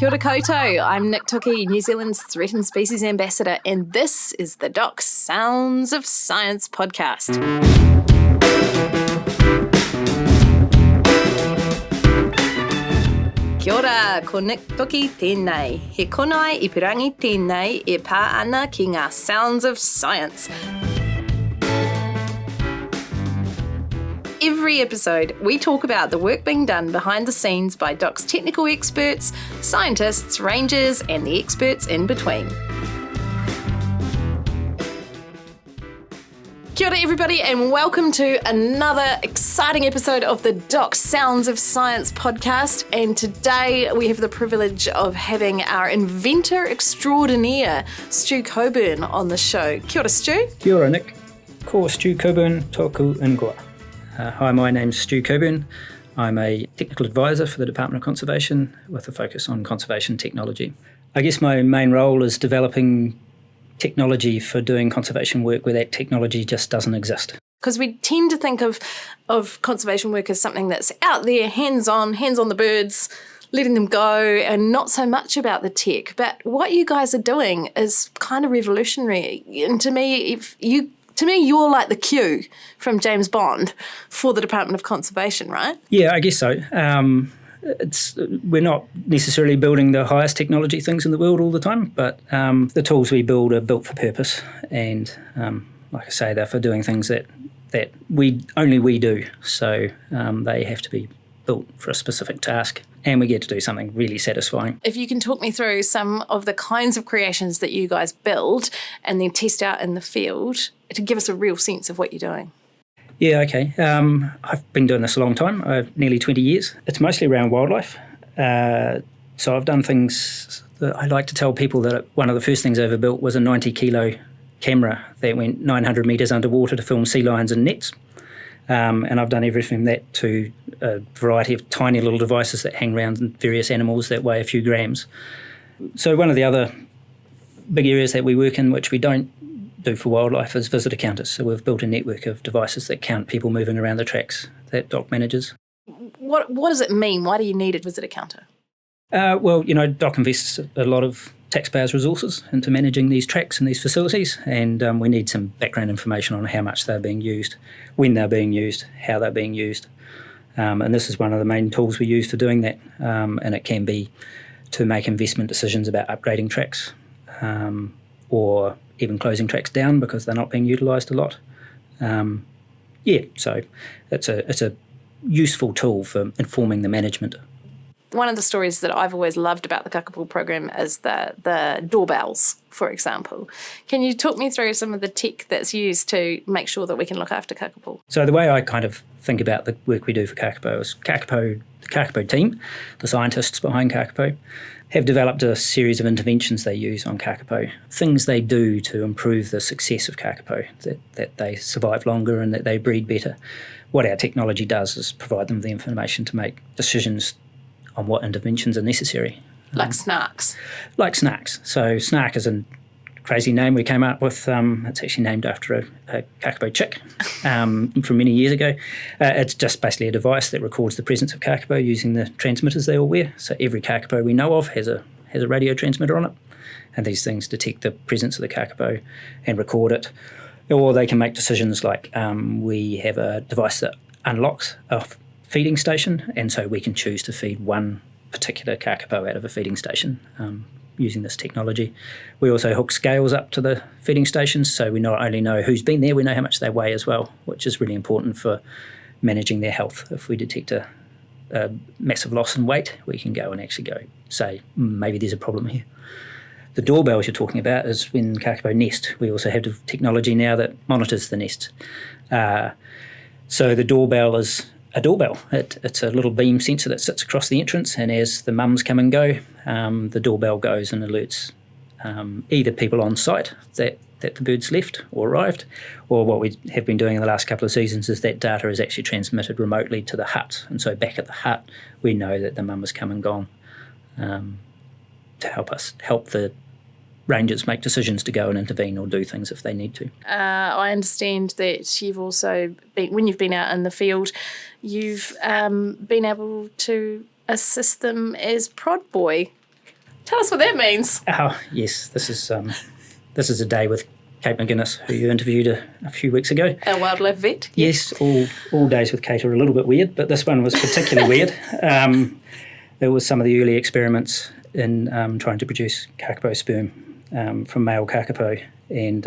Kia ora koutou, I'm Nick Toki, New Zealand's Threatened Species Ambassador, and this is the Doc Sounds of Science podcast. Kia ora, ko Nick Toki tēnei. He konai I pirangi tēnei e pā ana ki ngā Sounds of Science. Every episode, we talk about the work being done behind the scenes by Doc's technical experts, scientists, rangers, and the experts in between. Kia ora everybody, and welcome to another exciting episode of the Doc Sounds of Science podcast. And today we have the privilege of having our inventor extraordinaire, Stuart Cockburn, on the show. Kia ora, Stu. Kia ora, Nick. Ko Stuart Cockburn tōku ingoa. Hi, my name's Stuart Cockburn. I'm a technical advisor for the Department of Conservation with a focus on conservation technology. I guess my main role is developing technology for doing conservation work where that technology just doesn't exist. Because we tend to think of conservation work as something that's out there, hands on the birds, letting them go, and not so much about the tech. But what you guys are doing is kind of revolutionary. And to me, you're like the Q from James Bond for the Department of Conservation, right? Yeah, I guess so. We're not necessarily building the highest technology things in the world all the time, but the tools we build are built for purpose, and like I say, they're for doing things that only we do. So they have to be built for a specific task, and we get to do something really satisfying. If you can talk me through some of the kinds of creations that you guys build and then test out in the field to give us a real sense of what you're doing. Yeah, okay. I've been doing this a long time, nearly 20 years. It's mostly around wildlife. So I've done things that I like to tell people that one of the first things I ever built was a 90-kilo camera that went 900 metres underwater to film sea lions and nets. And I've done everything from that to a variety of tiny little devices that hang around various animals that weigh a few grams. So one of the other big areas that we work in, which we don't do for wildlife, is visitor counters. So we've built a network of devices that count people moving around the tracks that Doc manages. What does it mean? Why do you need a visitor counter? Well, Doc invests a lot of taxpayers' resources into managing these tracks and these facilities, and we need some background information on how much they're being used, when they're being used, how they're being used. And this is one of the main tools we use for doing that, and it can be to make investment decisions about upgrading tracks or even closing tracks down because they're not being utilised a lot. So it's a useful tool for informing the management. One of the stories that I've always loved about the kākāpō program is the doorbells, for example. Can you talk me through some of the tech that's used to make sure that we can look after kākāpō? So the way I kind of think about the work we do for kākāpō is the kākāpō team, the scientists behind kākāpō, have developed a series of interventions they use on kākāpō, things they do to improve the success of kākāpō, that they survive longer and that they breed better. What our technology does is provide them the information to make decisions on what interventions are necessary. Like snarks? Like snarks. So snark is a crazy name we came up with. It's actually named after a kākāpō chick from many years ago. It's just basically a device that records the presence of kākāpō using the transmitters they all wear. So every kākāpō we know of has a radio transmitter on it, and these things detect the presence of the kākāpō and record it. Or they can make decisions like we have a device that unlocks a feeding station, and so we can choose to feed one particular kākāpō out of a feeding station using this technology. We also hook scales up to the feeding stations, so we not only know who's been there, we know how much they weigh as well, which is really important for managing their health. If we detect a massive loss in weight, we can go and actually say, maybe there's a problem here. The doorbells you're talking about is when kākāpō nest. We also have the technology now that monitors the nest. So the doorbell is a doorbell. It's a little beam sensor that sits across the entrance, and as the mums come and go, the doorbell goes and alerts either people on site that the birds left or arrived, or what we have been doing in the last couple of seasons is that data is actually transmitted remotely to the hut, and so back at the hut we know that the mum has come and gone to help the rangers make decisions to go and intervene or do things if they need to. I understand that you've also been, when you've been out in the field, you've been able to assist them as prod boy Tell us what that means. Oh, yes, this is a day with Kate McGuinness, who you interviewed a few weeks ago. Our wildlife vet. Yes, all days with Kate are a little bit weird, but this one was particularly weird. There was some of the early experiments in trying to produce kākāpō sperm from male kākāpō, and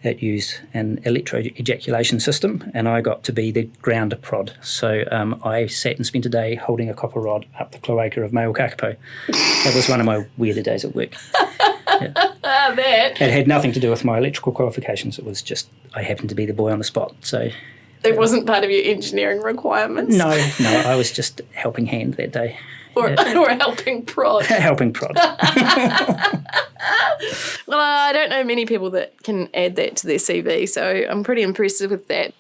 it used an electro-ejaculation system, and I got to be the grounder prod. So I sat and spent a day holding a copper rod up the cloaca of male kākāpō. That was one of my weirder days at work. Yeah. That. It had nothing to do with my electrical qualifications. It was just I happened to be the boy on the spot. So it wasn't part of your engineering requirements? No, I was just helping hand that day. Or helping prod. Helping prod. Well, I don't know many people that can add that to their CV, so I'm pretty impressed with that.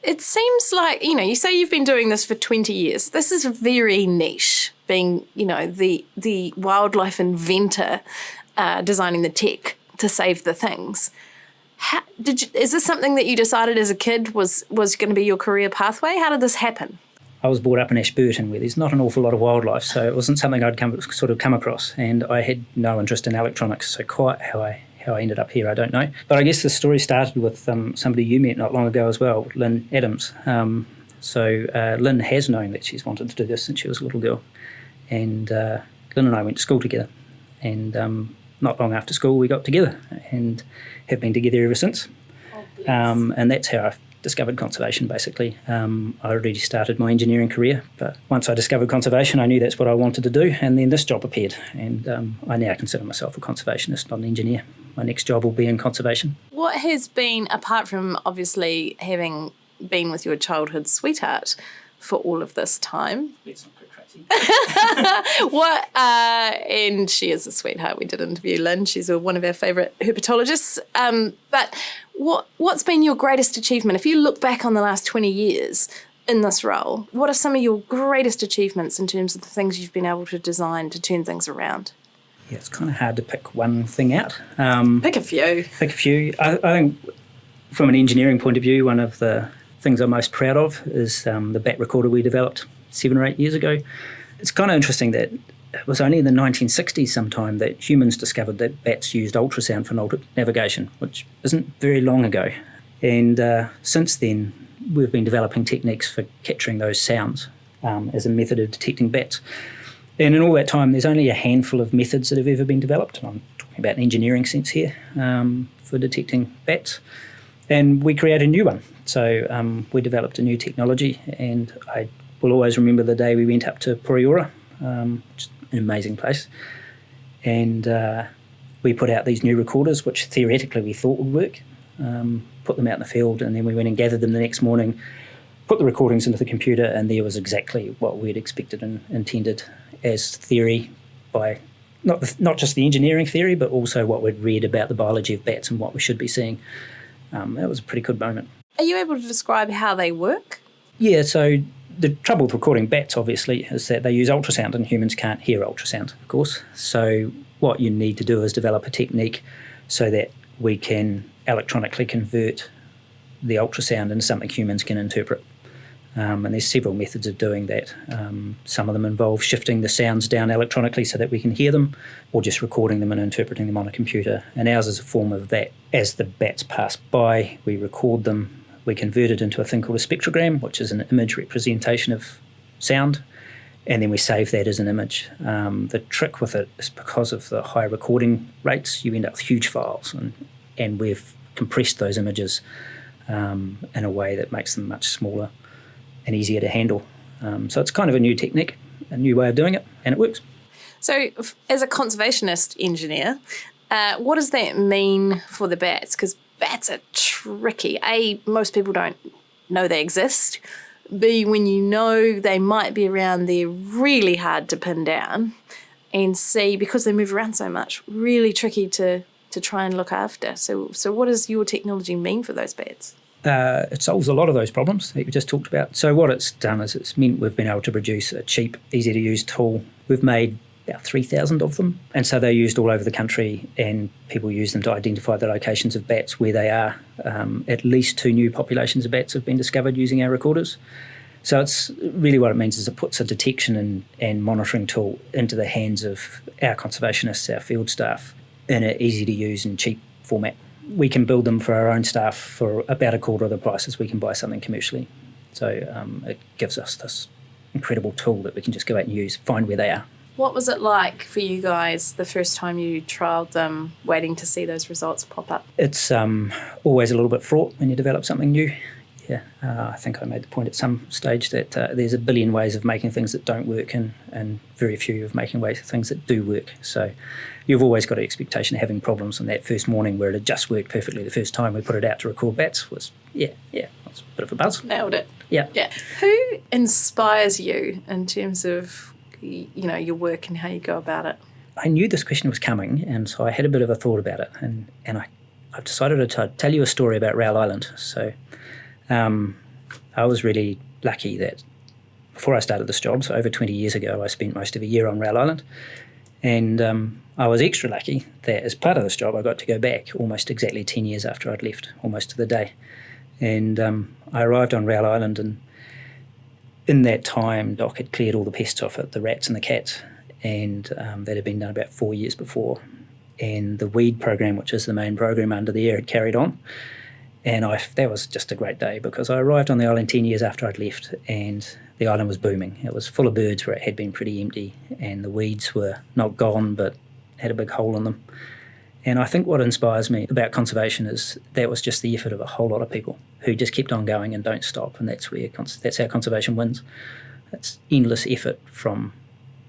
It seems like, you say you've been doing this for 20 years. This is very niche, being, the wildlife inventor designing the tech to save the things. Is this something that you decided as a kid was going to be your career pathway? How did this happen? I was brought up in Ashburton, where there's not an awful lot of wildlife, so it wasn't something I'd come across, and I had no interest in electronics, so quite how I ended up here, I don't know. But I guess the story started with somebody you met not long ago as well, Lynn Adams. Lynn has known that she's wanted to do this since she was a little girl, and Lynn and I went to school together, and not long after school we got together and have been together ever since. And that's how I discovered conservation, basically. I already started my engineering career, but once I discovered conservation, I knew that's what I wanted to do, and then this job appeared, and I now consider myself a conservationist, not an engineer. My next job will be in conservation. What has been, apart from obviously having been with your childhood sweetheart for all of this time? Let's not go crazy. And she is a sweetheart. We did interview Lynn. She's one of our favourite herpetologists. But what's been your greatest achievement? If you look back on the last 20 years in this role, what are some of your greatest achievements in terms of the things you've been able to design to turn things around? Yeah, it's kind of hard to pick one thing out. Pick a few. I think from an engineering point of view, one of the things I'm most proud of is the bat recorder we developed 7 or 8 years ago. It's kind of interesting that it was only in the 1960s sometime that humans discovered that bats used ultrasound for navigation, which isn't very long ago. And since then, we've been developing techniques for capturing those sounds as a method of detecting bats. And in all that time, there's only a handful of methods that have ever been developed. And I'm talking about an engineering sense here for detecting bats. And we created a new one. So we developed a new technology, and I will always remember the day we went up to Poriora, which is an amazing place. And we put out these new recorders, which theoretically we thought would work, put them out in the field, and then we went and gathered them the next morning, put the recordings into the computer, and there was exactly what we'd expected and intended as theory by not just the engineering theory, but also what we'd read about the biology of bats and what we should be seeing. That was a pretty good moment. Are you able to describe how they work? Yeah, so the trouble with recording bats, obviously, is that they use ultrasound, and humans can't hear ultrasound, of course. So what you need to do is develop a technique so that we can electronically convert the ultrasound into something humans can interpret. And there's several methods of doing that. Some of them involve shifting the sounds down electronically so that we can hear them, or just recording them and interpreting them on a computer. And ours is a form of that. As the bats pass by, we record them, we convert it into a thing called a spectrogram, which is an image representation of sound, and then we save that as an image. The trick with it is because of the high recording rates, you end up with huge files, and we've compressed those images in a way that makes them much smaller and easier to handle. So it's kind of a new technique, a new way of doing it, and it works. So as a conservationist engineer, what does that mean for the bats? Because bats are tricky. A, most people don't know they exist. B, when you know they might be around, they're really hard to pin down. And C, because they move around so much, really tricky to try and look after. So what does your technology mean for those bats? It solves a lot of those problems that you just talked about. So what it's done is it's meant we've been able to produce a cheap, easy-to-use tool. We've made about 3,000 of them, and so they're used all over the country, and people use them to identify the locations of bats where they are. At least 2 new populations of bats have been discovered using our recorders. So it's really what it means is it puts a detection and monitoring tool into the hands of our conservationists, our field staff, in an easy-to-use and cheap format. We can build them for our own staff for about a quarter of the price as we can buy something commercially. So it gives us this incredible tool that we can just go out and use, find where they are. What was it like for you guys the first time you trialled them, waiting to see those results pop up? It's always a little bit fraught when you develop something new. Yeah, I think I made the point at some stage that there's a billion ways of making things that don't work and very few of making ways of things that do work. So you've always got an expectation of having problems. And that first morning where it had just worked perfectly the first time we put it out to record bats was, it was a bit of a buzz. Nailed it. Yeah. Who inspires you in terms of, your work and how you go about it? I knew this question was coming, and so I had a bit of a thought about it. And I've decided to tell you a story about Raoul Island. So I was really lucky that before I started this job, so over 20 years ago, I spent most of a year on Raoul Island. And I was extra lucky that as part of this job, I got to go back almost exactly 10 years after I'd left, almost to the day. And I arrived on Raoul Island, and in that time, Doc had cleared all the pests off it, the rats and the cats, and that had been done about 4 years before. And the weed program, which is the main program under the air, had carried on. And that was just a great day because I arrived on the island 10 years after I'd left, and the island was booming. It was full of birds where it had been pretty empty, and the weeds were not gone but had a big hole in them. And I think what inspires me about conservation is that was just the effort of a whole lot of people who just kept on going and don't stop, and that's how conservation wins. It's endless effort from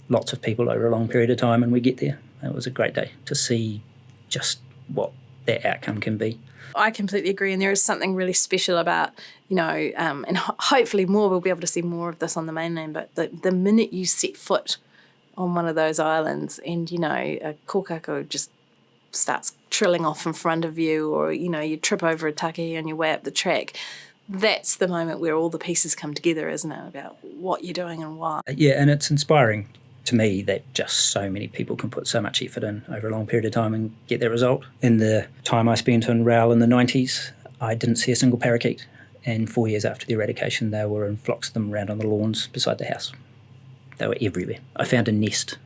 lots of people over a long period of time, and we get there. It was a great day to see just what that outcome can be. I completely agree, and there is something really special about, and hopefully we'll be able to see more of this on the mainland, but the minute you set foot on one of those islands and, a kākāpō just starts trilling off in front of you, or, you trip over a take on your way up the track, that's the moment where all the pieces come together, isn't it, about what you're doing and why. Yeah, and it's inspiring to me that just so many people can put so much effort in over a long period of time and get their result. In the time I spent in Raoul in the 90s, I didn't see a single parakeet. And 4 years after the eradication, they were in flocks of them around on the lawns beside the house. They were everywhere. I found a nest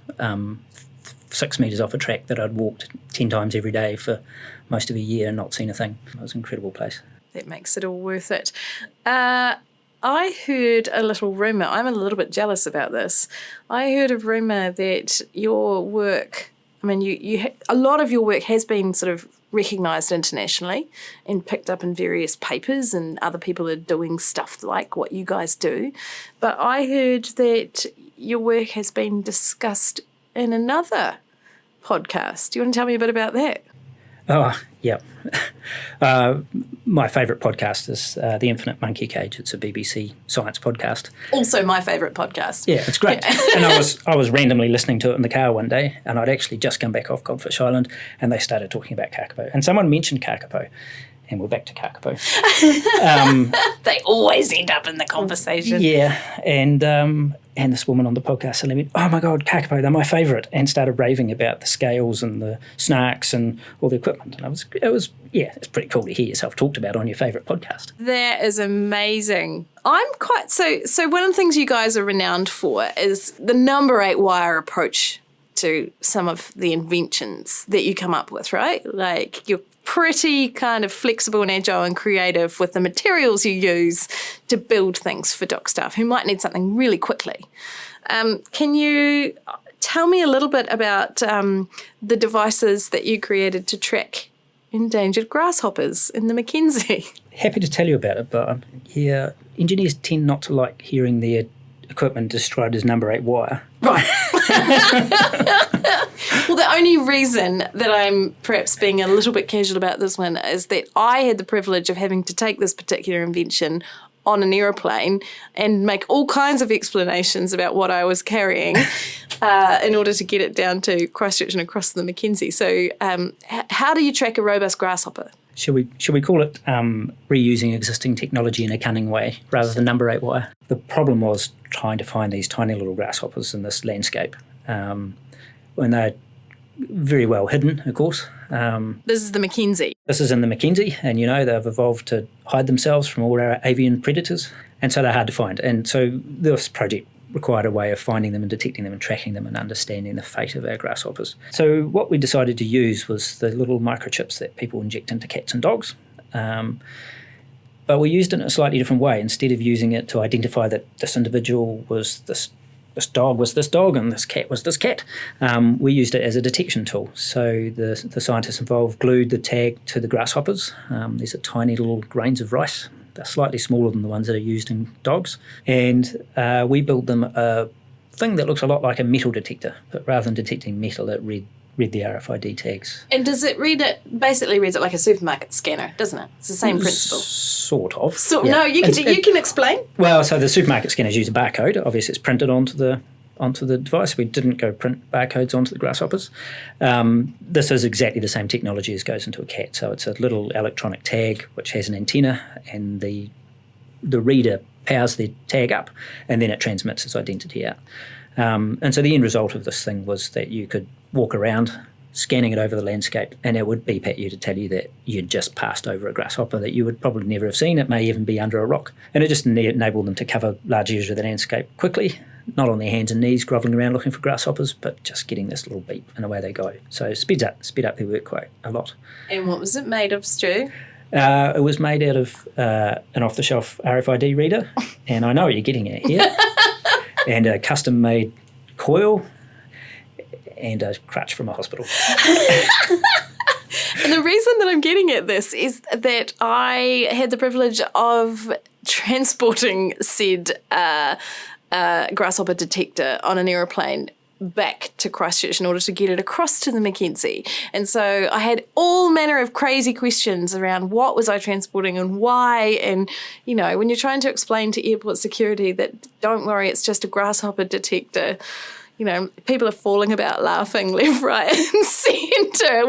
6 metres off a track that I'd walked 10 times every day for most of a year and not seen a thing. It was an incredible place. That makes it all worth it. I heard a little rumour. I'm a little bit jealous about this. I heard a rumour that your work, a lot of your work has been sort of recognised internationally and picked up in various papers, and other people are doing stuff like what you guys do. But I heard that your work has been discussed in another podcast. Do you want to tell me a bit about that? Oh, yeah. My favourite podcast is The Infinite Monkey Cage. It's a BBC science podcast. Also my favourite podcast. Yeah, it's great. Yeah. And I was randomly listening to it in the car one day, and I'd actually just come back off Goldfish Island, and they started talking about kākāpō. And someone mentioned kākāpō, and we're back to kākāpō. They always end up in the conversation. Yeah, and this woman on the podcast said, "Oh my God, kākāpō, they're my favourite," and started raving about the scales and the snarks and all the equipment. And it's pretty cool to hear yourself talked about on your favourite podcast. That is amazing. I'm quite so one of the things you guys are renowned for is the number 8 wire approach to some of the inventions that you come up with, right? Like, you're pretty kind of flexible and agile and creative with the materials you use to build things for dock staff who might need something really quickly. Can you tell me a little bit about the devices that you created to track endangered grasshoppers in the Mackenzie? Happy to tell you about it, but engineers tend not to like hearing their equipment described as number 8 wire. Right. Well, the only reason that I'm perhaps being a little bit casual about this one is that I had the privilege of having to take this particular invention on an aeroplane and make all kinds of explanations about what I was carrying in order to get it down to Christchurch and across the Mackenzie. So how do you track a robust grasshopper? Should we call it reusing existing technology in a cunning way rather than number 8 wire? The problem was trying to find these tiny little grasshoppers in this landscape when they're very well hidden, of course. This is the Mackenzie. This is in the Mackenzie, and they've evolved to hide themselves from all our avian predators. And so they're hard to find. And so this project required a way of finding them and detecting them and tracking them and understanding the fate of our grasshoppers. So what we decided to use was the little microchips that people inject into cats and dogs. But we used it in a slightly different way. Instead of using it to identify that this individual was this dog was this dog and this cat was this cat, we used it as a detection tool. So the scientists involved glued the tag to the grasshoppers. These are tiny little grains of rice. They're slightly smaller than the ones that are used in dogs. And we built them a thing that looks a lot like a metal detector, but rather than detecting metal, it read the RFID tags. And does it basically reads it like a supermarket scanner, doesn't it? It's the same principle. Sort of. Yeah. No, you can explain. Well, so the supermarket scanners use a barcode. Obviously, it's printed onto the device. We didn't go print barcodes onto the grasshoppers. This is exactly the same technology as goes into a cat. So it's a little electronic tag which has an antenna, and the reader powers the tag up, and then it transmits its identity out. And so the end result of this thing was that you could walk around scanning it over the landscape, and it would beep at you to tell you that you'd just passed over a grasshopper that you would probably never have seen. It may even be under a rock. And it just enabled them to cover large areas of the landscape quickly, not on their hands and knees grovelling around looking for grasshoppers, but just getting this little beep and away they go. So speed up their work quite a lot. And what was it made of, Stu? It was made out of an off-the-shelf RFID reader, and I know what you're getting at here, and a custom-made coil, and a crutch from a hospital. And the reason that I'm getting at this is that I had the privilege of transporting said grasshopper detector on an aeroplane back to Christchurch in order to get it across to the Mackenzie. And so I had all manner of crazy questions around what was I transporting and why. And, you know, when you're trying to explain to airport security that don't worry, it's just a grasshopper detector, you know, people are falling about laughing left, right and centre.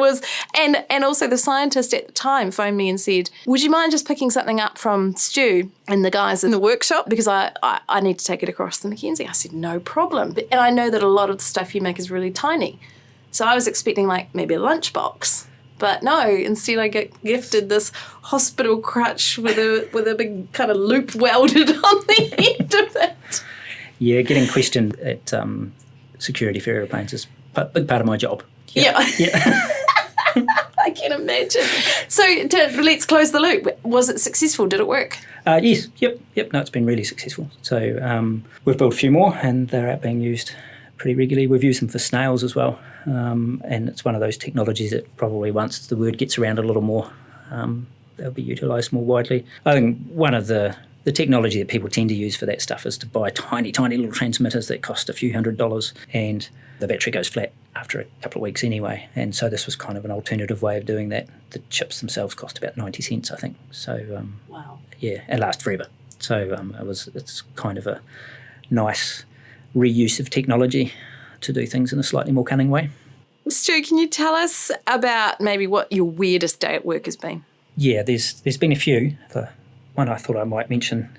And also the scientist at the time phoned me and said, would you mind just picking something up from Stu and the guys in the workshop, because I need to take it across the Mackenzie. I said, no problem. And I know that a lot of the stuff you make is really tiny. So I was expecting like maybe a lunchbox. But no, instead I get gifted this hospital crutch with a big kind of loop welded on the end of it. Yeah, getting questioned at security for aeroplanes is a big part of my job. Yeah. I can imagine. So let's close the loop. Was it successful? Did it work? Yes. Yep. No, it's been really successful. So we've built a few more, and they're out being used pretty regularly. We've used them for snails as well, and it's one of those technologies that probably once the word gets around a little more, they'll be utilised more widely. I think one of the technology that people tend to use for that stuff is to buy tiny, tiny little transmitters that cost a few $100s, and the battery goes flat after a couple of weeks anyway. And so this was kind of an alternative way of doing that. The chips themselves cost about 90 cents, I think. So, wow. Yeah, and last forever. So it's kind of a nice reuse of technology to do things in a slightly more cunning way. Stu, can you tell us about maybe what your weirdest day at work has been? Yeah, there's been a few. The one I thought I might mention,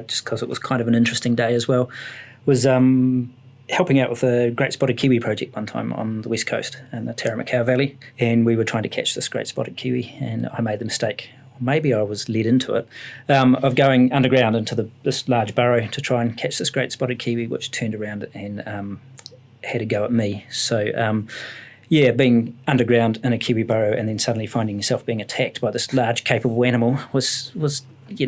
just because it was kind of an interesting day as well, was helping out with the Great Spotted Kiwi project one time on the west coast in the Taramacau Valley, and we were trying to catch this great spotted kiwi, and I made the mistake, or maybe I was led into it, of going underground into this large burrow to try and catch this great spotted kiwi, which turned around and had a go at me. So being underground in a kiwi burrow and then suddenly finding yourself being attacked by this large capable animal was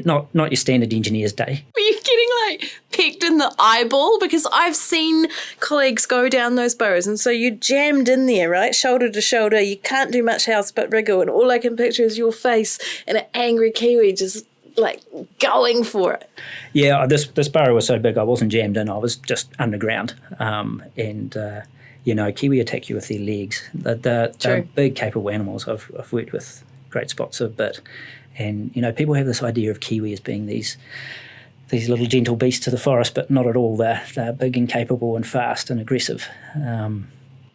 not your standard engineer's day. Were you getting like pecked in the eyeball? Because I've seen colleagues go down those burrows, and so you're jammed in there, right, shoulder to shoulder. You can't do much else but wriggle, and all I can picture is your face and an angry kiwi just like going for it. Yeah, this burrow was so big I wasn't jammed in. I was just underground, kiwi attack you with their legs. They're big, capable animals. I've worked with great spots a bit. And, people have this idea of kiwi as being these little gentle beasts of the forest, but not at all. They're big and capable and fast and aggressive. And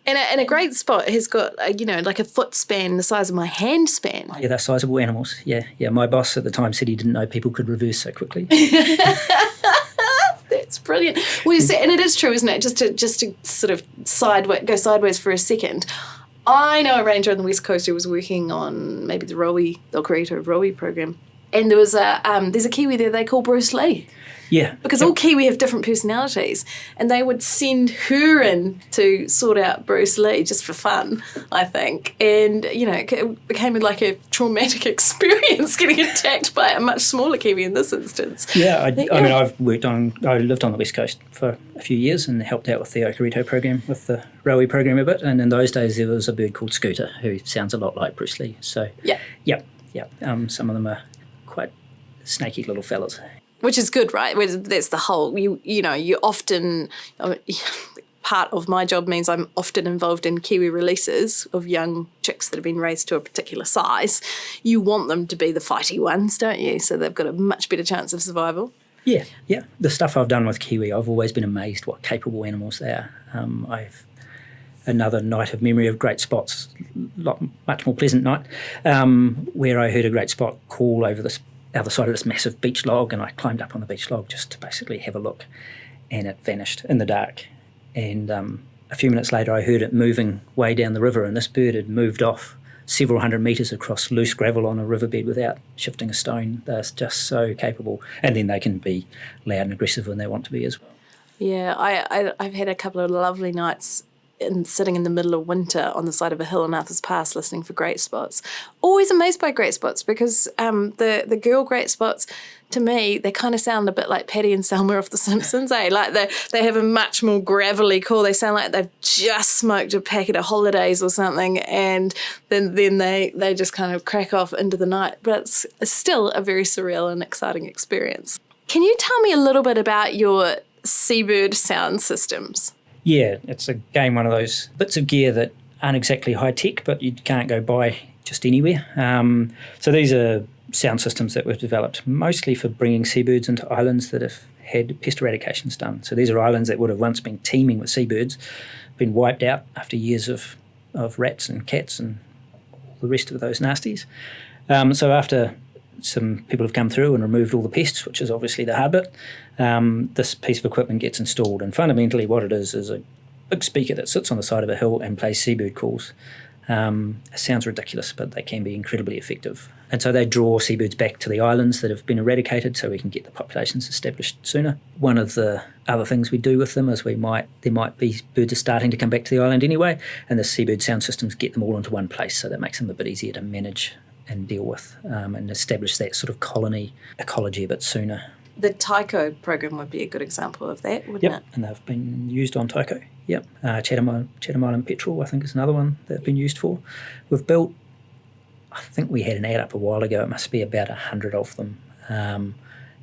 a great spot has got, like a foot span the size of my hand span. Yeah, they're sizable animals. Yeah. My boss at the time said he didn't know people could reverse so quickly. That's brilliant. Well, you see, and it is true, isn't it? Just to sort of go sideways for a second. I know a ranger on the West Coast who was working on maybe the creator of Rowie program, And there's a Kiwi there they call Bruce Lee. Yeah. Because all Kiwi have different personalities, and they would send her in to sort out Bruce Lee just for fun, I think. And, it became like a traumatic experience getting attacked by a much smaller Kiwi in this instance. Yeah, I mean, I lived on the West Coast for a few years and helped out with the Okarito program, with the Rowie program a bit. And in those days, there was a bird called Scooter who sounds a lot like Bruce Lee. So, yeah. Some of them are quite snaky little fellas. Which is good, right? That's the whole, you often, part of my job means I'm often involved in Kiwi releases of young chicks that have been raised to a particular size. You want them to be the fighty ones, don't you? So they've got a much better chance of survival. Yeah. The stuff I've done with Kiwi, I've always been amazed what capable animals they are. I've another night of memory of great spots, much more pleasant night, where I heard a great spot call over this other side of this massive beach log, and I climbed up on the beach log just to basically have a look, and it vanished in the dark. And a few minutes later I heard it moving way down the river, and this bird had moved off several hundred metres across loose gravel on a riverbed without shifting a stone. They're just so capable, and then they can be loud and aggressive when they want to be as well. Yeah, I've had a couple of lovely nights sitting in the middle of winter on the side of a hill in Arthur's Pass listening for great spots. Always amazed by great spots, because the girl great spots, to me, they kind of sound a bit like Patty and Selma off The Simpsons, eh? Like they have a much more gravelly call. They sound like they've just smoked a packet of holidays or something, and then they just kind of crack off into the night. But it's still a very surreal and exciting experience. Can you tell me a little bit about your seabird sound systems? Yeah, it's again one of those bits of gear that aren't exactly high tech, but you can't go buy just anywhere. So these are sound systems that we've developed mostly for bringing seabirds into islands that have had pest eradications done. So these are islands that would have once been teeming with seabirds, been wiped out after years of rats and cats and all the rest of those nasties. So after some people have come through and removed all the pests, which is obviously the hard bit, this piece of equipment gets installed. And fundamentally what it is a big speaker that sits on the side of a hill and plays seabird calls. It sounds ridiculous, but they can be incredibly effective. And so they draw seabirds back to the islands that have been eradicated so we can get the populations established sooner. One of the other things we do with them is there might be birds are starting to come back to the island anyway, and the seabird sound systems get them all into one place, so that makes them a bit easier to manage and deal with, and establish that sort of colony ecology a bit sooner. The Tycho program would be a good example of that, wouldn't it? And they've been used on Tycho. Yep. Chatham Island petrel, I think, is another one they've been used for. We've built, I think we had an ad up a while ago, it must be about 100 of them.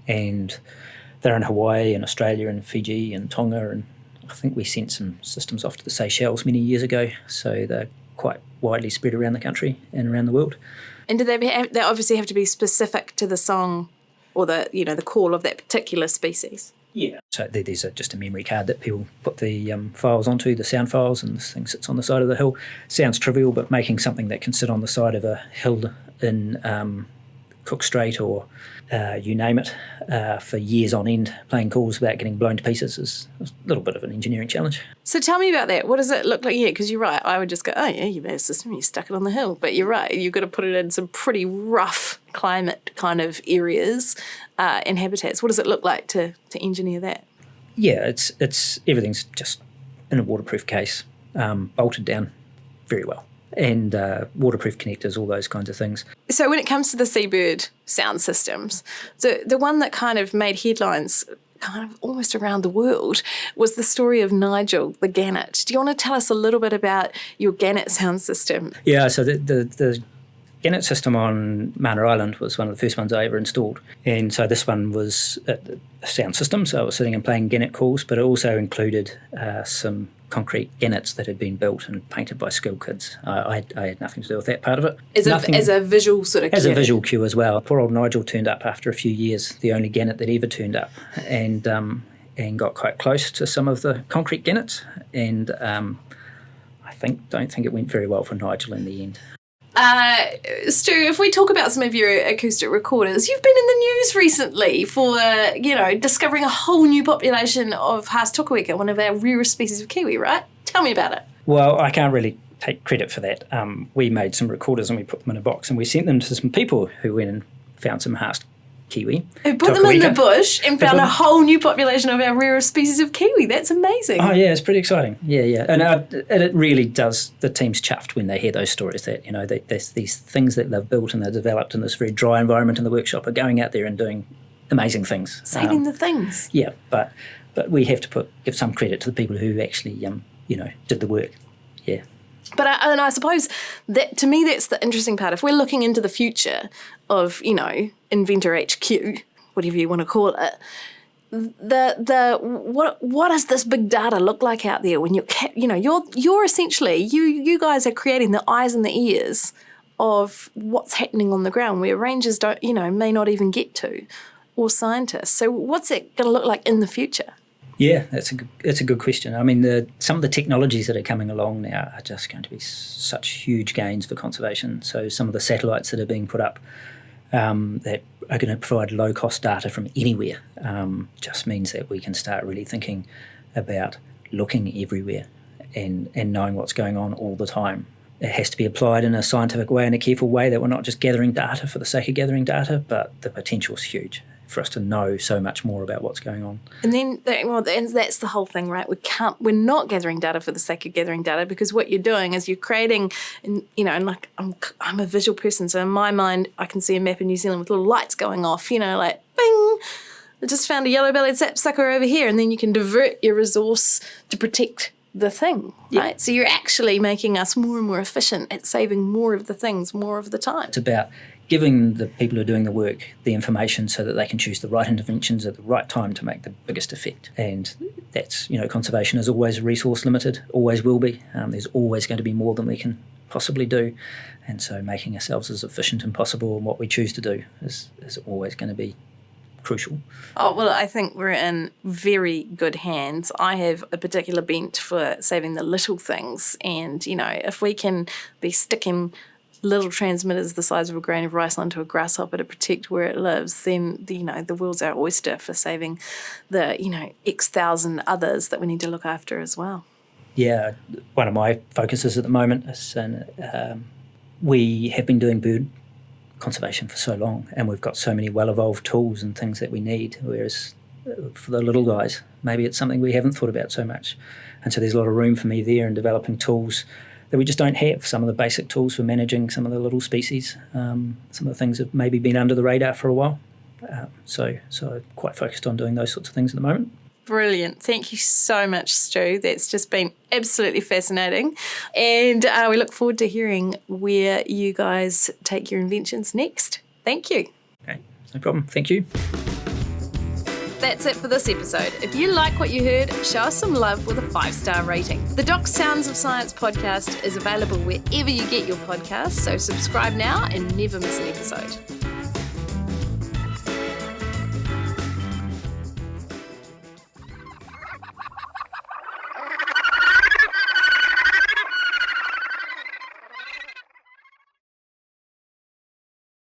And they're in Hawaii and Australia and Fiji and Tonga, and I think we sent some systems off to the Seychelles many years ago, so they're quite widely spread around the country and around the world. And do they obviously have to be specific to the song or the call of that particular species? Yeah. So these are just a memory card that people put the files onto, the sound files, and this thing sits on the side of the hill. Sounds trivial, but making something that can sit on the side of a hill in Cook Strait or you name it, for years on end, playing calls without getting blown to pieces is a little bit of an engineering challenge. So tell me about that. What does it look like? Yeah, because you're right. I would just go, oh yeah, you've had a system, you stuck it on the hill. But you're right. You've got to put it in some pretty rough climate kind of areas and habitats. What does it look like to engineer that? Yeah, it's everything's just in a waterproof case, bolted down very well. And waterproof connectors, all those kinds of things. So when it comes to the seabird sound systems, the one that kind of made headlines kind of almost around the world was the story of Nigel, the gannet. Do you want to tell us a little bit about your gannet sound system? Yeah, so the gannet system on Mana Island was one of the first ones I ever installed. And so this one was a sound system, so I was sitting and playing gannet calls, but it also included some concrete gannets that had been built and painted by skilled kids. I had nothing to do with that part of it. As a visual sort of cue? As a visual cue as well. Poor old Nigel turned up after a few years, the only gannet that ever turned up, and got quite close to some of the concrete gannets, and I don't think it went very well for Nigel in the end. Stu, if we talk about some of your acoustic recorders, you've been in the news recently for, discovering a whole new population of Haas tukueka, one of our rarest species of kiwi, right? Tell me about it. Well, I can't really take credit for that. We made some recorders and we put them in a box and we sent them to some people who went and found some harsk kiwi. Who put them in the bush and found a whole new population of our rarest species of kiwi. That's amazing. Oh, yeah, it's pretty exciting. Yeah. And it really does, the team's chuffed when they hear those stories that, there's these things that they've built and they've developed in this very dry environment in the workshop are going out there and doing amazing things. Saving the things. Yeah, but we have to give some credit to the people who actually, did the work. Yeah. But I suppose that, to me, that's the interesting part. If we're looking into the future of, Inventor HQ, whatever you want to call it, what does this big data look like out there when you're essentially, you guys are creating the eyes and the ears of what's happening on the ground where rangers don't, may not even get to, or scientists. So what's it going to look like in the future? Yeah, that's a good question. I mean, some of the technologies that are coming along now are just going to be such huge gains for conservation. So some of the satellites that are being put up that are going to provide low-cost data from anywhere just means that we can start really thinking about looking everywhere and knowing what's going on all the time. It has to be applied in a scientific way, in a careful way, that we're not just gathering data for the sake of gathering data, but the potential is huge for us to know so much more about what's going on. And then, that's the whole thing, right? We're not gathering data for the sake of gathering data, because what you're doing is you're creating, and like I'm a visual person, so in my mind I can see a map of New Zealand with little lights going off, like bing, I just found a yellow-bellied sapsucker over here, and then you can divert your resource to protect the thing, right? Yeah. So you're actually making us more and more efficient at saving more of the things more of the time. It's about giving the people who are doing the work the information so that they can choose the right interventions at the right time to make the biggest effect. And that's, conservation is always resource limited, always will be. There's always going to be more than we can possibly do. And so making ourselves as efficient as possible in what we choose to do is always going to be crucial. Oh, well, I think we're in very good hands. I have a particular bent for saving the little things. And, if we can be sticking little transmitters the size of a grain of rice onto a grasshopper to protect where it lives, then the world's our oyster for saving the X thousand others that we need to look after as well. Yeah, one of my focuses at the moment is we have been doing bird conservation for so long, and we've got so many well-evolved tools and things that we need, whereas for the little guys, maybe it's something we haven't thought about so much. And so there's a lot of room for me there in developing tools that we just don't have, some of the basic tools for managing some of the little species, some of the things that maybe been under the radar for a while. So I'm quite focused on doing those sorts of things at the moment. Brilliant. Thank you so much, Stu. That's just been absolutely fascinating. And we look forward to hearing where you guys take your inventions next. Thank you. Okay, no problem. Thank you. That's it for this episode. If you like what you heard, show us some love with a 5-star rating. The Doc Sounds of Science podcast is available wherever you get your podcasts, so subscribe now and never miss an episode.